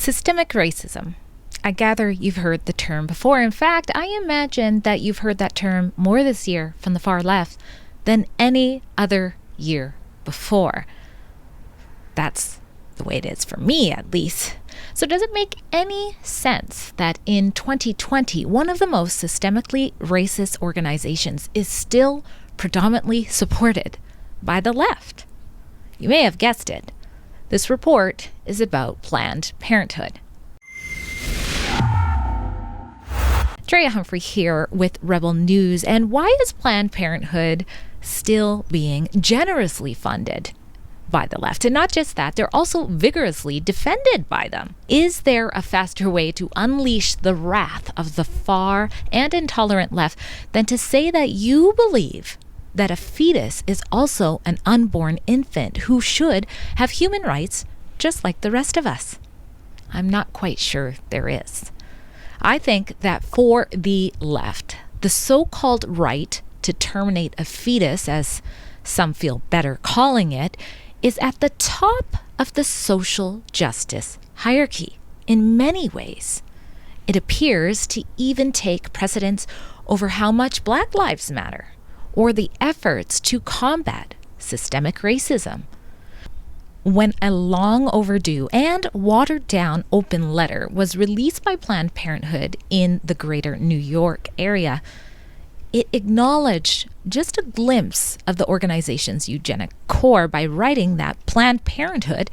Systemic racism. I gather you've heard the term before. In fact, I imagine that you've heard that term more this year from the far left than any other year before. That's the way it is for me, at least. So does it make any sense that in 2020, one of the most systemically racist organizations is still predominantly supported by the left? You may have guessed it. This report is about Planned Parenthood. Drea Humphrey here with Rebel News. And why is Planned Parenthood still being generously funded by the left? And not just that, they're also vigorously defended by them. Is there a faster way to unleash the wrath of the far and intolerant left than to say that you believe that a fetus is also an unborn infant who should have human rights just like the rest of us? I'm not quite sure there is. I think that for the left, the so-called right to terminate a fetus, as some feel better calling it, is at the top of the social justice hierarchy in many ways. It appears to even take precedence over how much Black Lives Matter or the efforts to combat systemic racism. When a long overdue and watered down open letter was released by Planned Parenthood in the greater New York area, it acknowledged just a glimpse of the organization's eugenic core by writing that Planned Parenthood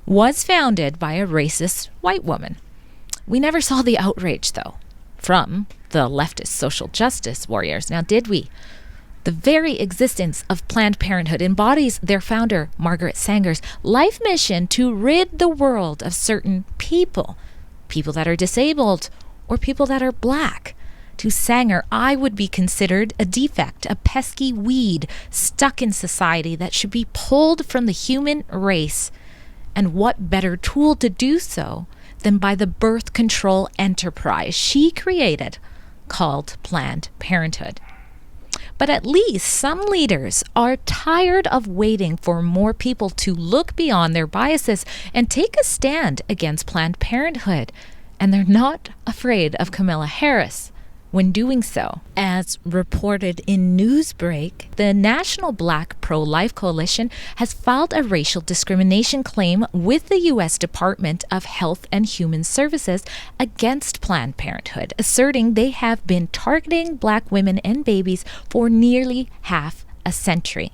was founded by a racist white woman. We never saw the outrage, though, from the leftist social justice warriors. Now, did we? The very existence of Planned Parenthood embodies their founder, Margaret Sanger's life mission to rid the world of certain people that are disabled or people that are Black. To Sanger, I would be considered a defect, a pesky weed stuck in society that should be pulled from the human race. And what better tool to do so than by the birth control enterprise she created called Planned Parenthood. But at least some leaders are tired of waiting for more people to look beyond their biases and take a stand against Planned Parenthood. And they're not afraid of Kamala Harris when doing so. As reported in Newsbreak, the National Black Pro-Life Coalition has filed a racial discrimination claim with the U.S. Department of Health and Human Services against Planned Parenthood, asserting they have been targeting Black women and babies for nearly half a century.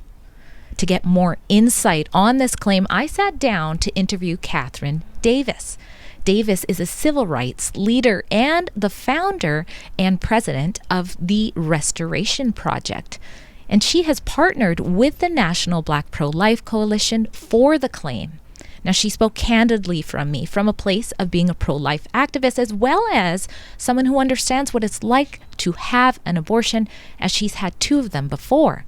To get more insight on this claim, I sat down to interview Catherine Davis. Davis is a civil rights leader and the founder and president of the Restoration Project. And she has partnered with the National Black Pro-Life Coalition for the claim. Now, she spoke candidly from me, from a place of being a pro-life activist, as well as someone who understands what it's like to have an abortion, as she's had 2 of them before.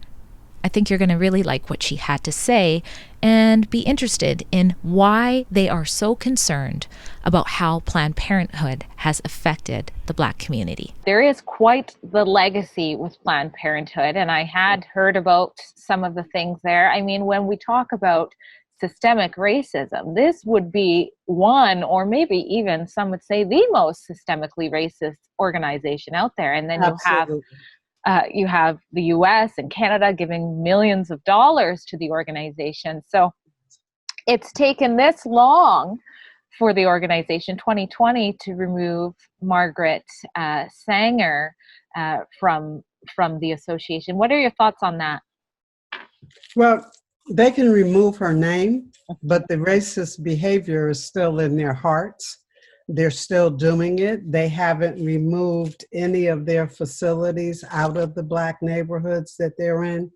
I think you're going to really like what she had to say and be interested in why they are so concerned about how Planned Parenthood has affected the Black community. There is quite the legacy with Planned Parenthood, and I had heard about some of the things there. I mean, when we talk about systemic racism, this would be one, or maybe even some would say the most systemically racist organization out there. And then you have the US and Canada giving millions of dollars to the organization. So it's taken this long for the organization, 2020, to remove Margaret Sanger from the association. What are your thoughts on that? Well, they can remove her name, but the racist behavior is still in their hearts. They're still doing it. They haven't removed any of their facilities out of the Black neighborhoods that they're in.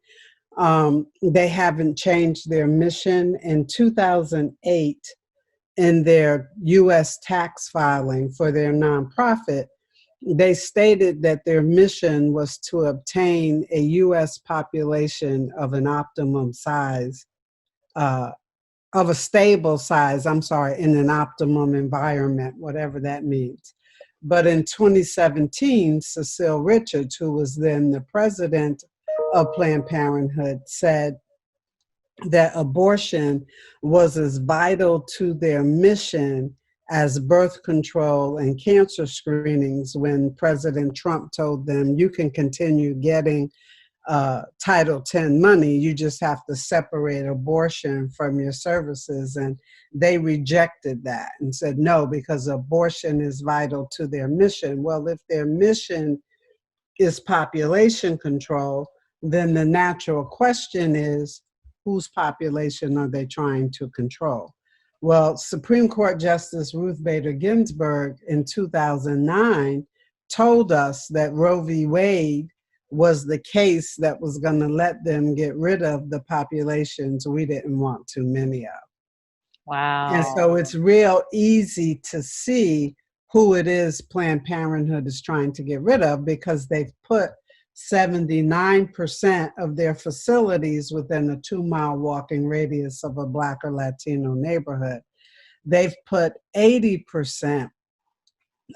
They haven't changed their mission. In 2008, in their U.S. tax filing for their nonprofit, they stated that their mission was to obtain a U.S. population of an optimum size, of a stable size, in an optimum environment, whatever that means. But in 2017, Cecile Richards, who was then the president of Planned Parenthood, said that abortion was as vital to their mission as birth control and cancer screenings when President Trump told them you can continue getting Title X money, you just have to separate abortion from your services. And they rejected that and said no, because abortion is vital to their mission. Well, if their mission is population control, then the natural question is, whose population are they trying to control? Well, Supreme Court Justice Ruth Bader Ginsburg in 2009 told us that Roe v. Wade was the case that was going to let them get rid of the populations we didn't want too many of. Wow. And so it's real easy to see who it is Planned Parenthood is trying to get rid of, because they've put 79% of their facilities within a 2-mile walking radius of a Black or Latino neighborhood. They've put 80%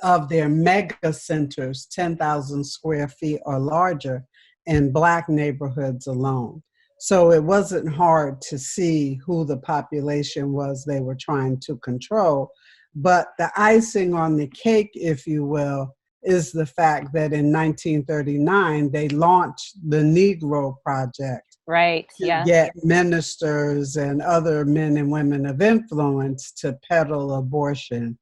of their mega centers, 10,000 square feet or larger, in Black neighborhoods alone. So it wasn't hard to see who the population was they were trying to control. But the icing on the cake, if you will, is the fact that in 1939, they launched the Negro Project. Right, to get ministers and other men and women of influence to peddle abortion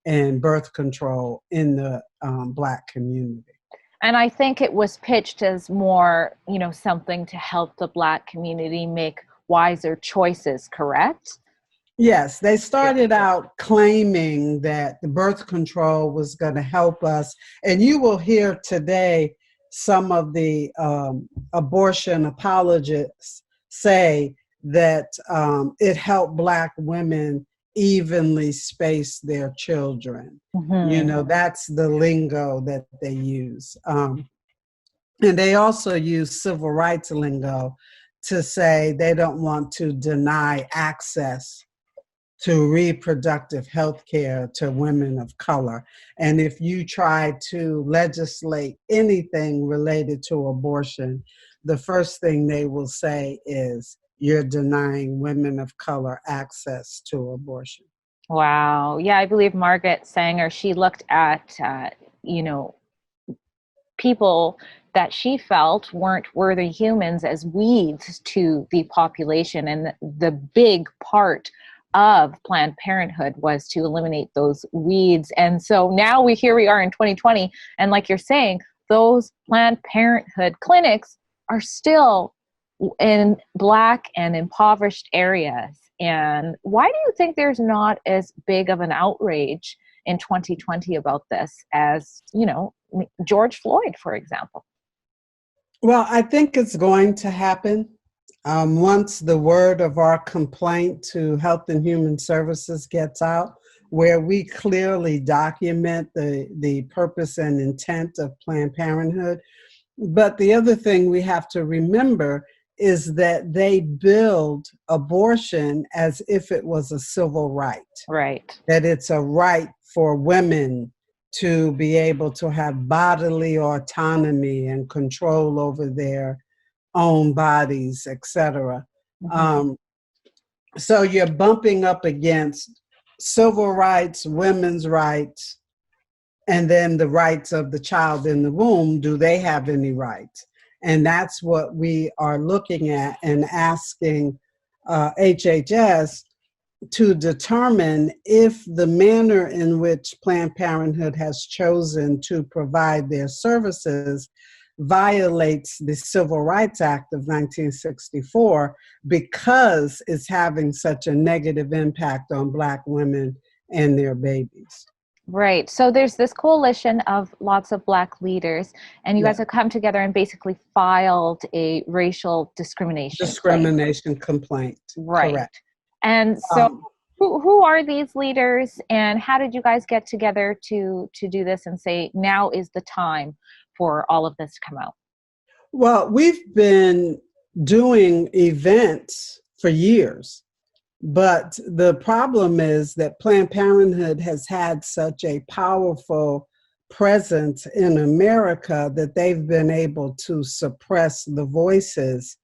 and birth control in the Black community. And I think it was pitched as more, something to help the Black community make wiser choices, correct? Yes, they started out claiming that the birth control was going to help us. And you will hear today some of the abortion apologists say that it helped Black women evenly space their children. Mm-hmm. That's the lingo that they use. And they also use civil rights lingo to say they don't want to deny access to reproductive health care to women of color. And if you try to legislate anything related to abortion, the first thing they will say is you're denying women of color access to abortion. Wow. Yeah, I believe Margaret Sanger, she looked at, people that she felt weren't worthy humans as weeds to the population. And the big part of Planned Parenthood was to eliminate those weeds. And so now here we are in 2020. And like you're saying, those Planned Parenthood clinics are still in Black and impoverished areas. And why do you think there's not as big of an outrage in 2020 about this as, George Floyd, for example? Well, I think it's going to happen. Once the word of our complaint to Health and Human Services gets out, where we clearly document the purpose and intent of Planned Parenthood. But the other thing we have to remember is that they build abortion as if it was a civil right. Right. That it's a right for women to be able to have bodily autonomy and control over their own bodies, etc. Mm-hmm. So you're bumping up against civil rights, women's rights, and then the rights of the child in the womb. Do they have any rights? And that's what we are looking at and asking HHS to determine if the manner in which Planned Parenthood has chosen to provide their services violates the Civil Rights Act of 1964 because it's having such a negative impact on Black women and their babies. Right. So there's this coalition of lots of Black leaders, and you guys have come together and basically filed a racial discrimination complaint. Right. Correct. And so who are these leaders, and how did you guys get together to do this and say now is the time for all of this to come out? Well, we've been doing events for years. But the problem is that Planned Parenthood has had such a powerful presence in America that they've been able to suppress the voices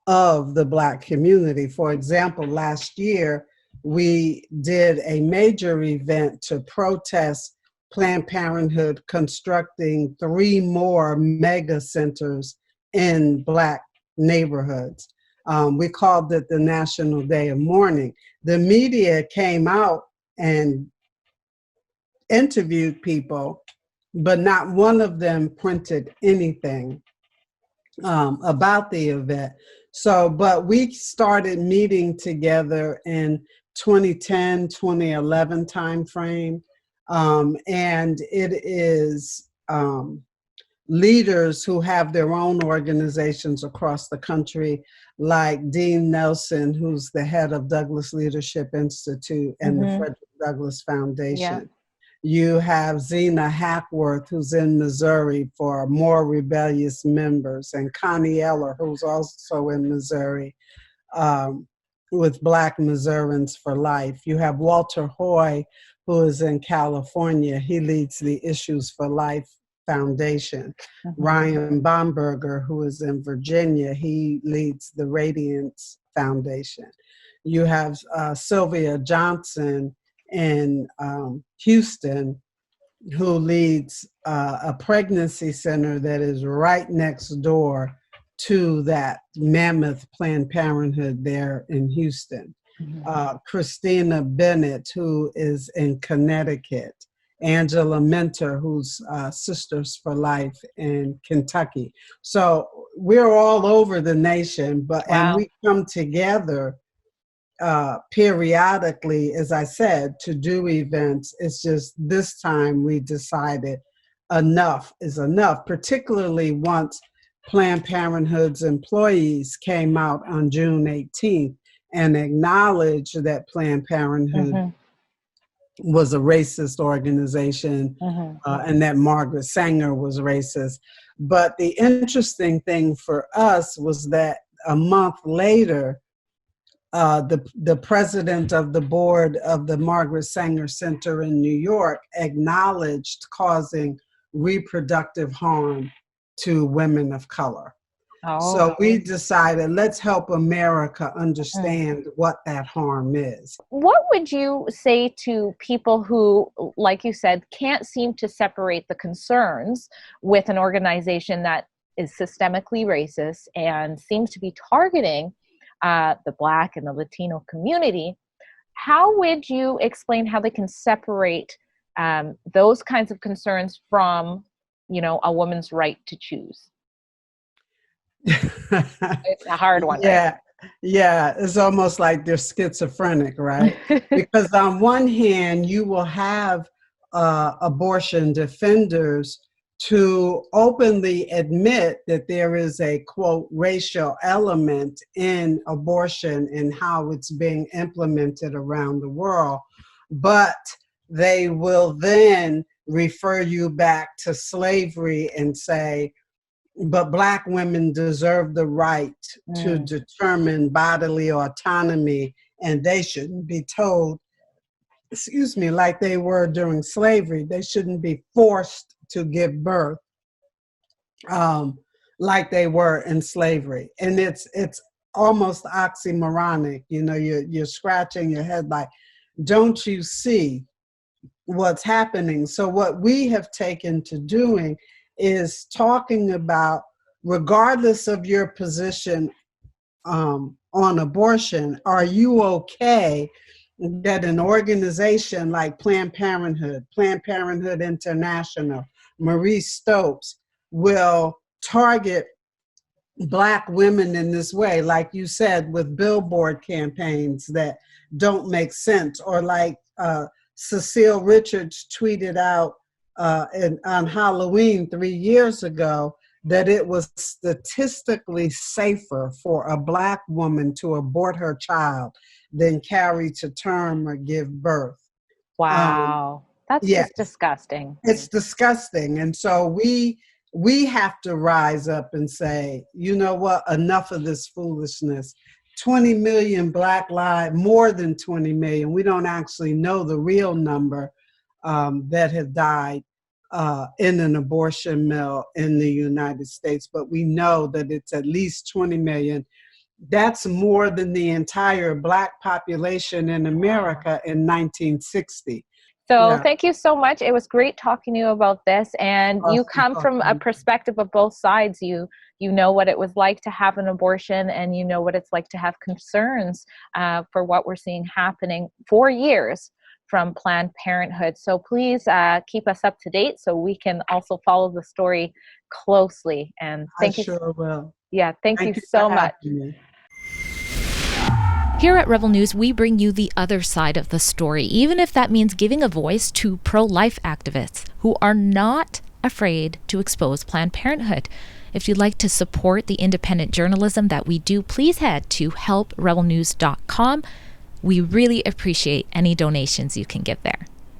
of the Black community. For example, last year, we did a major event to protest Planned Parenthood constructing 3 more mega centers in Black neighborhoods. We called it the National Day of Mourning. The media came out and interviewed people, but not one of them printed anything about the event. So, but we started meeting together in 2010, 2011 timeframe. And it is leaders who have their own organizations across the country, like Dean Nelson, who's the head of Douglas Leadership Institute and the Frederick Douglass Foundation. Yeah. You have Zena Hackworth, who's in Missouri for More Rebellious Members, and Connie Eller, who's also in Missouri with Black Missourians for Life. You have Walter Hoy, who is in California. He leads the Issues for Life Foundation. Ryan Bomberger, who is in Virginia, he leads the Radiance Foundation. You have Sylvia Johnson in Houston, who leads a pregnancy center that is right next door to that mammoth Planned Parenthood there in Houston. Christina Bennett, who is in Connecticut. Angela Mentor, who's Sisters for Life in Kentucky. So we're all over the nation, but Wow. and we come together periodically, as I said, to do events. It's just this time we decided enough is enough, particularly once Planned Parenthood's employees came out on June 18th and acknowledged that Planned Parenthood was a racist organization and that Margaret Sanger was racist. But the interesting thing for us was that a month later, the president of the board of the Margaret Sanger Center in New York acknowledged causing reproductive harm to women of color. So we decided, let's help America understand what that harm is. What would you say to people who, like you said, can't seem to separate the concerns with an organization that is systemically racist and seems to be targeting the Black and the Latino community? How would you explain how they can separate those kinds of concerns from, a woman's right to choose? It's a hard one. Yeah. Right? Yeah, it's almost like they're schizophrenic, right? Because on one hand, you will have abortion defenders to openly admit that there is a, quote, racial element in abortion and how it's being implemented around the world. But they will then refer you back to slavery and say, but Black women deserve the right to determine bodily autonomy, and they shouldn't be told, like they were during slavery. They shouldn't be forced to give birth like they were in slavery. And it's almost oxymoronic. You're scratching your head like, don't you see what's happening? So what we have taken to doing is talking about, regardless of your position on abortion, are you okay that an organization like Planned Parenthood International, Marie Stopes, will target Black women in this way, like you said, with billboard campaigns that don't make sense, or like Cecile Richards tweeted out on Halloween 3 years ago, that it was statistically safer for a Black woman to abort her child than carry to term or give birth. Wow. That's just disgusting. It's disgusting. And so we have to rise up and say, you know what, enough of this foolishness. 20 million Black lives, more than 20 million. We don't actually know the real number that have died in an abortion mill in the United States, but we know that it's at least 20 million. That's more than the entire Black population in America in 1960. So Yeah. thank you so much. It was great talking to you about this. And you Awesome come from a talking. perspective of both sides. You know what it was like to have an abortion, and you know what it's like to have concerns for what we're seeing happening for years from Planned Parenthood. So please keep us up to date so we can also follow the story closely. And thank I you. sure will. Yeah, thank you for so much. having me. Here at Rebel News, we bring you the other side of the story, even if that means giving a voice to pro-life activists who are not afraid to expose Planned Parenthood. If you'd like to support the independent journalism that we do, please head to helprebelnews.com. We really appreciate any donations you can give there.